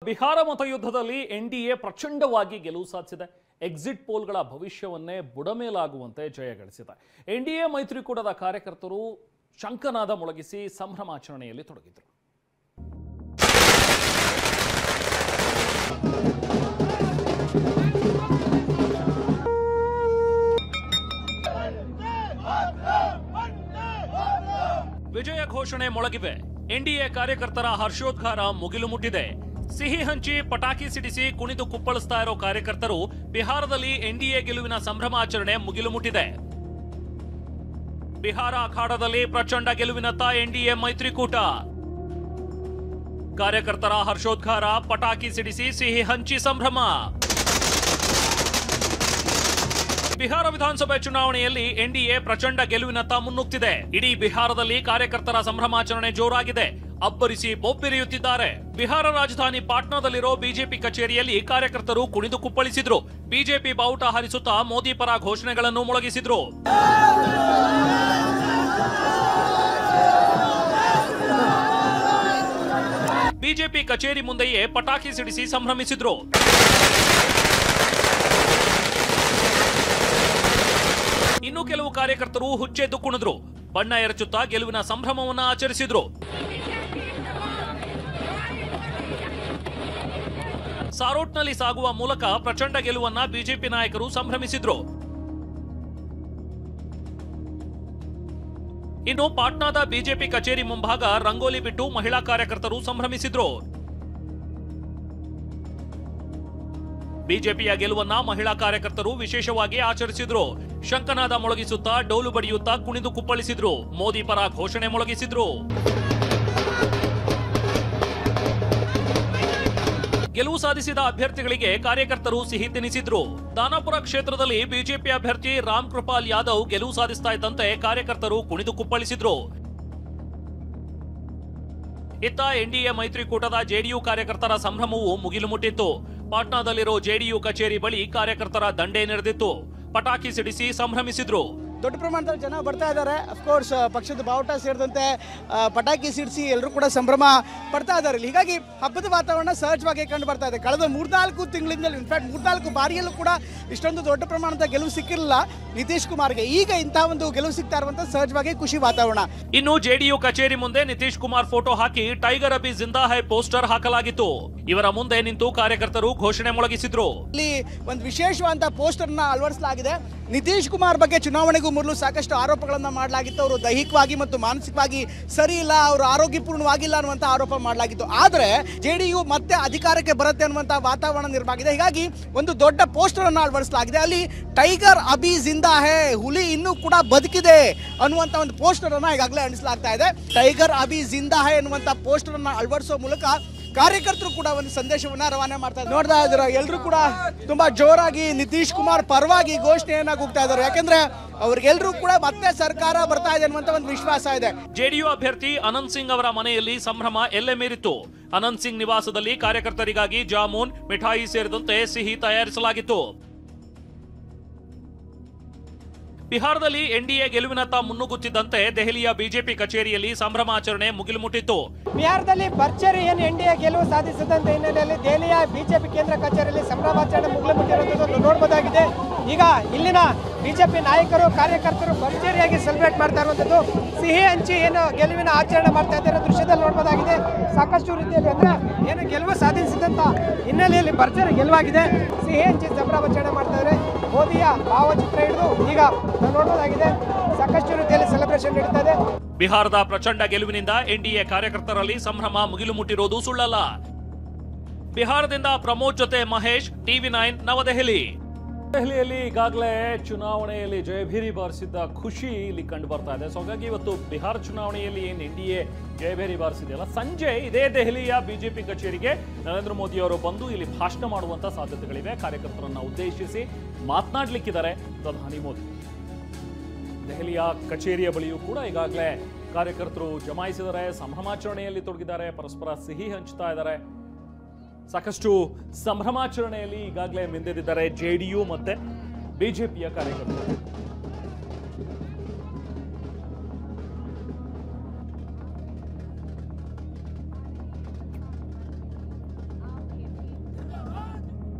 Bihar ಮತಯುದ್ಧದಲ್ಲಿ NDA ಪ್ರಚಂಡವಾಗಿ ಗೆಲುವು ಸಾಧಿಸಿದೆ. Exit ಪೋಲ್ಗಳ ಭವಿಷ್ಯವನ್ನೇ ಬುಡಮೇಲಾಗುವಂತೆ ಜಯ ಗಳಿಸಿದೆ. ಎನ್ಡಿಎ ಮೈತ್ರಿಕೂಟದ ಕಾರ್ಯಕರ್ತರು ಶಂಖನಾದ ಮೊಳಗಿಸಿ ಸಂಭ್ರಮಾಚರಣೆಯಲ್ಲಿ ತೊಡಗಿದರು. ವಿಜಯ ಘೋಷಣೆ ಮೊಳಗಿವೆ. ಎನ್ಡಿಎ ಕಾರ್ಯಕರ್ತರ ಹರ್ಷೋದ್ಗಾರ ಮುಗಿಲು ಮುಟ್ಟಿದೆ. ಸಿಹಿ ಹಂಚಿ ಪಟಾಕಿ ಸಿಡಿಸಿ ಕುಣಿದು ಕುಪ್ಪಳಿಸ್ತಾ ಇರೋ ಕಾರ್ಯಕರ್ತರು ಬಿಹಾರದಲ್ಲಿ ಎನ್ಡಿಎ ಗೆಲುವಿನ ಸಂಭ್ರಮಾಚರಣೆ ಮುಗಿಲು ಮುಟ್ಟಿದೆ. ಬಿಹಾರ ಅಖಾಡದಲ್ಲಿ ಪ್ರಚಂಡ ಗೆಲುವಿನತ್ತ ಎನ್ಡಿಎ ಮೈತ್ರಿಕೂಟ. ಕಾರ್ಯಕರ್ತರ ಹರ್ಷೋದ್ಗಾರ, ಪಟಾಕಿ ಸಿಡಿಸಿ ಸಿಹಿ ಹಂಚಿ ಸಂಭ್ರಮ. ಬಿಹಾರ ವಿಧಾನಸಭೆ ಚುನಾವಣೆಯಲ್ಲಿ ಎನ್ಡಿಎ ಪ್ರಚಂಡ ಗೆಲುವಿನತ್ತ ಮುನ್ನುಗ್ತಿದೆ. ಇಡೀ ಬಿಹಾರದಲ್ಲಿ ಕಾರ್ಯಕರ್ತರ ಸಂಭ್ರಮಾಚರಣೆ ಜೋರಾಗಿದೆ. ಅಬ್ಬರಿಸಿ ಬೊಬ್ಬಿರಿಯುತ್ತಿದ್ದಾರೆ. ಬಿಹಾರ ರಾಜಧಾನಿ ಪಾಟ್ನಾದಲ್ಲಿರೋ ಬಿಜೆಪಿ ಕಚೇರಿಯಲ್ಲಿ ಕಾರ್ಯಕರ್ತರು ಕುಣಿದು ಕುಪ್ಪಳಿಸಿದ್ರು. ಬಿಜೆಪಿ ಬಾವುಟ ಹಾರಿಸುತ್ತಾ ಮೋದಿ ಪರ ಘೋಷಣೆಗಳನ್ನು ಮೊಳಗಿಸಿದ್ರು. ಬಿಜೆಪಿ ಕಚೇರಿ ಮುಂದೆಯೇ ಪಟಾಕಿ ಸಿಡಿಸಿ ಸಂಭ್ರಮಿಸಿದ್ರು. ಇನ್ನು ಕೆಲವು ಕಾರ್ಯಕರ್ತರು ಹುಚ್ಚೆದ್ದು ಕುಣಿದ್ರು. ಬಣ್ಣ ಎರಚುತ್ತಾ ಗೆಲುವಿನ ಸಂಭ್ರಮವನ್ನು ಆಚರಿಸಿದ್ರು. ಸಾರೋಟ್ನಲ್ಲಿ ಸಾಗುವ ಮೂಲಕ ಪ್ರಚಂಡ ಗೆಲುವನ್ನ ಬಿಜೆಪಿ ನಾಯಕರು ಸಂಭ್ರಮಿಸಿದ್ರು. ಇನ್ನು ಪಾಟ್ನಾದ ಬಿಜೆಪಿ ಕಚೇರಿ ಮುಂಭಾಗ ರಂಗೋಲಿ ಬಿಟ್ಟು ಮಹಿಳಾ ಕಾರ್ಯಕರ್ತರು ಸಂಭ್ರಮಿಸಿದ್ರು. ಬಿಜೆಪಿಯ ಗೆಲುವನ್ನ ಮಹಿಳಾ ಕಾರ್ಯಕರ್ತರು ವಿಶೇಷವಾಗಿ ಆಚರಿಸಿದ್ರು. ಶಂಖನಾದ ಮೊಳಗಿಸುತ್ತಾ, ಡೋಲು ಬಡಿಯುತ್ತಾ ಕುಣಿದು ಕುಪ್ಪಳಿಸಿದ್ರು. ಮೋದಿ ಪರ ಘೋಷಣೆ ಮೊಳಗಿಸಿದ್ರು. ಗೆಲುವು ಸಾಧಿಸಿದ ಅಭ್ಯರ್ಥಿಗಳಿಗೆ ಕಾರ್ಯಕರ್ತರು ಸಿಹಿ ತಿನ್ನಿಸಿದ್ರು. ದಾನಾಪುರ ಕ್ಷೇತ್ರದಲ್ಲಿ ಬಿಜೆಪಿ ಅಭ್ಯರ್ಥಿ ರಾಮ್ ಕೃಪಾಲ್ ಯಾದವ್ ಗೆಲುವು ಸಾಧಿಸ್ತಾ ಇದ್ದಂತೆ ಕಾರ್ಯಕರ್ತರು ಕುಣಿದು ಕುಪ್ಪಳಿಸಿದ್ರು. ಇತ್ತ ಎನ್ಡಿಎ ಮೈತ್ರಿಕೂಟದ ಜೆಡಿಯು ಕಾರ್ಯಕರ್ತರ ಸಂಭ್ರಮವು ಮುಗಿಲು ಮುಟ್ಟಿತ್ತು. ಪಾಟ್ನಾದಲ್ಲಿರೋ ಜೆಡಿಯು ಕಚೇರಿ ಬಳಿ ಕಾರ್ಯಕರ್ತರ ದಂಡೇ ನೆರೆದಿತ್ತು. ಪಟಾಕಿ ಸಿಡಿಸಿ ಸಂಭ್ರಮಿಸಿದ್ರು. ದೊಡ್ಡ ಪ್ರಮಾಣದಲ್ಲಿ ಜನ ಬರ್ತಾ ಇದ್ದಾರೆ. ಅಫ್ಕೋರ್ಸ್ ಪಕ್ಷದ ಬಾವುಟ ಸೇರಿದಂತೆ ಪಟಾಕಿ ಸಿಡಿಸಿ ಎಲ್ಲರೂ ಕೂಡ ಸಂಭ್ರಮ ಪಡ್ತಾ ಇದ್ದಾರೆ. ಹೀಗಾಗಿ ಹಬ್ಬದ ವಾತಾವರಣ ಸಹಜವಾಗಿ ಕಂಡು ಬರ್ತಾ ಇದೆ. ಕಳೆದ 3-4 ತಿಂಗಳಿಂದ, ಇನ್ಫ್ಯಾಕ್ಟ್ 3-4 ಬಾರಿಯಲ್ಲೂ ಕೂಡ ಇಷ್ಟೊಂದು ದೊಡ್ಡ ಪ್ರಮಾಣದ ಗೆಲುವು ಸಿಕ್ಕಿರಲಿಲ್ಲ ನಿತೀಶ್ ಕುಮಾರ್ಗೆ. ಈಗ ಇಂತಹ ಒಂದು ಗೆಲುವು ಸಿಗ್ತಾ ಇರುವಂತ ಸಹಜವಾಗಿ ಖುಷಿ ವಾತಾವರಣ. ಇನ್ನು ಜೆಡಿಯು ಕಚೇರಿ ಮುಂದೆ ನಿತೀಶ್ ಕುಮಾರ್ ಫೋಟೋ ಹಾಕಿ ಟೈಗರ್ ಅಭಿ ಜಿಂದಾ ಹೈ ಪೋಸ್ಟರ್ ಹಾಕಲಾಗಿತ್ತು. ಇವರ ಮುಂದೆ ನಿಂತು ಕಾರ್ಯಕರ್ತರು ಘೋಷಣೆ ಮೊಳಗಿಸಿದ್ರು. ಇಲ್ಲಿ ಒಂದು ವಿಶೇಷವಾದ ಪೋಸ್ಟರ್ ನ ಅಳವಡಿಸಲಾಗಿದೆ. ನಿತೀಶ್ ಕುಮಾರ್ ಬಗ್ಗೆ ಚುನಾವಣೆಗೂ ಮೊದಲು ಸಾಕಷ್ಟು ಆರೋಪಗಳನ್ನ ಮಾಡಲಾಗಿತ್ತು. ಅವರು ದೈಹಿಕವಾಗಿ ಮತ್ತು ಮಾನಸಿಕವಾಗಿ ಸರಿ ಇಲ್ಲ, ಅವರು ಆರೋಗ್ಯಪೂರ್ಣವಾಗಿಲ್ಲ ಅನ್ನುವಂತ ಆರೋಪ ಮಾಡಲಾಗಿತ್ತು. ಆದ್ರೆ ಜೆಡಿಯು ಮತ್ತೆ ಅಧಿಕಾರಕ್ಕೆ ಬರುತ್ತೆ ಅನ್ನುವಂತ ವಾತಾವರಣ ನಿರ್ಮಾಗಿದೆ. ಹೀಗಾಗಿ ಒಂದು ದೊಡ್ಡ ಪೋಸ್ಟರ್ ಅನ್ನು ಅಳವಡಿಸಲಾಗಿದೆ. ಅಲ್ಲಿ ಟೈಗರ್ ಅಭಿ ಜಿಂದಾ ಹೇ, ಹುಲಿ ಇನ್ನೂ ಕೂಡ ಬದುಕಿದೆ ಅನ್ನುವಂತ ಒಂದು ಪೋಸ್ಟರ್ ಅನ್ನ ಈಗಾಗಲೇ ಅಂಟಿಸಲಾಗ್ತಾ ಇದೆ. ಟೈಗರ್ ಅಭಿ ಜಿಂದಾ ಹೇ ಅನ್ನುವಂತ ಪೋಸ್ಟರ್ ಅನ್ನ ಅಳವಡಿಸುವ ಮೂಲಕ ಕಾರ್ಯಕರ್ತರು ಕೂಡ ಒಂದು ಸಂದೇಶವನ್ನ ರವಾನೆ ಮಾಡ್ತಾ ಇದ್ದಾರೆ. ನೋಡ್ತಾ ಇದ್ದಾರೆ, ಎಲ್ಲರೂ ಕೂಡ ತುಂಬಾ ಜೋರಾಗಿ ನಿತೀಶ್ ಕುಮಾರ್ ಪರವಾಗಿ ಘೋಷಣೆಯನ್ನ ಕೂಗ್ತಾ ಇದ್ದಾರೆ. ಯಾಕಂದ್ರೆ ಅವ್ರಿಗೆಲ್ಲರೂ ಕೂಡ ಮತ್ತೆ ಸರ್ಕಾರ ಬರ್ತಾ ಇದೆ ಅನ್ನುವಂತ ಒಂದು ವಿಶ್ವಾಸ ಇದೆ. ಜೆಡಿಯು ಅಭ್ಯರ್ಥಿ ಅನಂತ್ ಸಿಂಗ್ ಅವರ ಮನೆಯಲ್ಲಿ ಸಂಭ್ರಮ ಎಲ್ಲೆ ಮೀರಿತ್ತು. ಅನಂತ್ ಸಿಂಗ್ ನಿವಾಸದಲ್ಲಿ ಕಾರ್ಯಕರ್ತರಿಗಾಗಿ ಜಾಮೂನ್, ಮಿಠಾಯಿ ಸೇರಿದಂತೆ ಸಿಹಿ ತಯಾರಿಸಲಾಗಿತ್ತು. ಬಿಹಾರದಲ್ಲಿ ಎನ್ಡಿಎ ಗೆಲುವಿನತ್ತ ಮುನ್ನುಗ್ಗುತ್ತಿದ್ದಂತೆ ದೆಹಲಿಯ ಬಿಜೆಪಿ ಕಚೇರಿಯಲ್ಲಿ ಸಂಭ್ರಮಾಚರಣೆ ಮುಗಿಲು ಮುಟ್ಟಿತ್ತು. ಬಿಹಾರದಲ್ಲಿ ಭರ್ಜರಿ ಎನ್ಡಿಎ ಗೆಲುವು ಸಾಧಿಸಿದಂತ ಹಿನ್ನೆಲೆಯಲ್ಲಿ ದೆಹಲಿಯ ಬಿಜೆಪಿ ಕೇಂದ್ರ ಕಚೇರಿಯಲ್ಲಿ ಸಂಭ್ರಮಾಚರಣೆ ಮುಗಿಲು ಮುಟ್ಟಿರುವುದನ್ನು ನೋಡಬಹುದಾಗಿದೆ. ಈಗ ಇಲ್ಲಿನ ಬಿಜೆಪಿ ನಾಯಕರು, ಕಾರ್ಯಕರ್ತರು ಭರ್ಜರಿಯಾಗಿ ಸೆಲೆಬ್ರೇಟ್ ಮಾಡ್ತಾ ಇರುವಂತದ್ದು. ಸಿಹಿ ಹಂಚಿ ಏನು ಗೆಲುವಿನ ಆಚರಣೆ ಮಾಡ್ತಾ ಇದ್ದಾರೆ ದೃಶ್ಯದಲ್ಲಿ ನೋಡಬಹುದಾಗಿದೆ. ಸಾಕಷ್ಟು ರೀತಿಯಲ್ಲಿ ಅಂದ್ರೆ ಏನು ಗೆಲುವು ಸಾಧಿಸಿದಂತ ಹಿನ್ನೆಲೆಯಲ್ಲಿ ಭರ್ಜರಿ ಗೆಲುವಾಗಿದೆ. ಸಿಹಿ ಹಂಚಿ ಸಂಭ್ರಮಾಚರಣೆ ಮಾಡ್ತಾ ಇದ್ದಾರೆ. ಮೋದಿಯ ಭಾವಚಿತ್ರ ಹಿಡಿದು ಈಗ ನೋಡಬಹುದಾಗಿದೆ. ಸಾಕಷ್ಟು ರೀತಿಯಲ್ಲಿ ಸೆಲೆಬ್ರೇಷನ್ ನಡೀತಾ ಇದೆ. ಬಿಹಾರದ ಪ್ರಚಂಡ ಗೆಲುವಿನಿಂದ ಎನ್ಡಿಎ ಕಾರ್ಯಕರ್ತರಲ್ಲಿ ಸಂಭ್ರಮ ಮುಗಿಲು ಮುಟ್ಟಿರೋದು ಸುಳ್ಳಲ್ಲ. ಬಿಹಾರದಿಂದ ಪ್ರಮೋದ್ ಜೊತೆ ಮಹೇಶ್, TV9 ನವದೆಹಲಿ. ದೆಹಲಿಯಲ್ಲಿ ಈಗಾಗಲೇ ಚುನಾವಣೆಯಲ್ಲಿ ಜಯಭೇರಿ ಬಾರಿಸಿದ್ದ ಖುಷಿ ಇಲ್ಲಿ ಕಂಡು ಬರ್ತಾ ಇದೆ. ಸೊ ಹಾಗಾಗಿ ಇವತ್ತು ಬಿಹಾರ ಚುನಾವಣೆಯಲ್ಲಿ ಏನು ಎನ್ಡಿಎ ಜಯಭೇರಿ ಬಾರಿಸಿದೆಯಲ್ಲ, ಸಂಜೆ ಇದೇ ದೆಹಲಿಯ ಬಿಜೆಪಿ ಕಚೇರಿಗೆ ನರೇಂದ್ರ ಮೋದಿ ಅವರು ಬಂದು ಇಲ್ಲಿ ಭಾಷಣ ಮಾಡುವಂತ ಸಾಧ್ಯತೆಗಳಿವೆ. ಕಾರ್ಯಕರ್ತರನ್ನ ಉದ್ದೇಶಿಸಿ ಮಾತನಾಡಲಿಕ್ಕಿದ್ದಾರೆ ಪ್ರಧಾನಿ ಮೋದಿ. ದೆಹಲಿಯ ಕಚೇರಿಯ ಬಳಿಯೂ ಕೂಡ ಈಗಾಗಲೇ ಕಾರ್ಯಕರ್ತರು ಜಮಾಯಿಸಿದ್ದಾರೆ, ಸಂಭ್ರಮಾಚರಣೆಯಲ್ಲಿ ತೊಡಗಿದ್ದಾರೆ, ಪರಸ್ಪರ ಸಿಹಿ ಹಂಚ್ತಾ ಇದ್ದಾರೆ. ಸಾಕಷ್ಟು ಸಂಭ್ರಮಾಚರಣೆಯಲ್ಲಿ ಈಗಾಗಲೇ ಮಿಂದೆದಿದ್ದಾರೆ ಜೆಡಿಯು ಮತ್ತೆ ಬಿಜೆಪಿಯ ಕಾರ್ಯಕರ್ತರು.